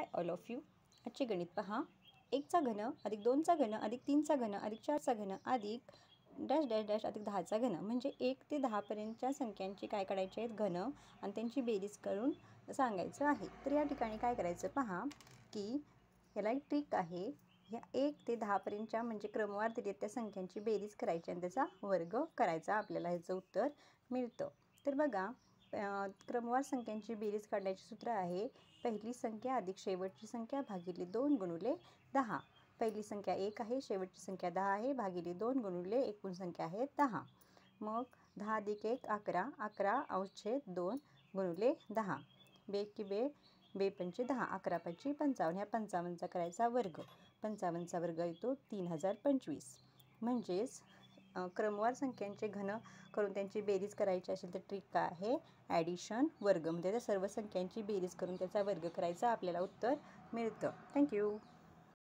Hi all of you. आजचे गणित पहा. 1चा घन अधिक 2चा घन अधिक 3चा घन अधिक 4चा घन अधिक डॅश डॅश डॅश अधिक 10चा घन म्हणजे 1 ते 10 पर्यंतच्या संख्यांची काय काढायचे आहेत घन आणि त्यांची बेरीज करून सांगायचं आहे. तर या ठिकाणी काय करायचं पहा की याला एक ट्रिक आहे. ह्या 1 ते 10 पर्यंतच्या म्हणजे क्रमवार दिलेल्या त्या संख्यांची बेरीज करायची आणि त्याचा वर्ग करायचा. आपल्याला ह्याचं उत्तर मिळतं. तर बघा, क्रमवार संख्यांची बेरीज काढण्याचे सूत्र आहे पहिली संख्या अधिक शेवटची संख्या भागिले 2 गुणिले 10. पहिली संख्या 1 आहे, शेवटची संख्या 10 आहे, भागिले 2 गुणिले एकूण संख्या आहे 10. मग 10 अधिक 1 11, 11 अंशछेद 2 गुणिले 10. बे की बे, बे पंचे 10, 11 पंचे 55. ह्या 55चा करायचा वर्ग. 55चा वर्ग येतो 3025. म्हणजेच क्रमवार संख्यांचे घन करून त्यांची बेरीज करायची असेल तर ट्रिक काय आहे? ॲडिशन वर्ग. म्हणजे त्या सर्व संख्यांची बेरीज करून त्याचा वर्ग करायचा आपल्याला उत्तर मिळतं. थँक्यू.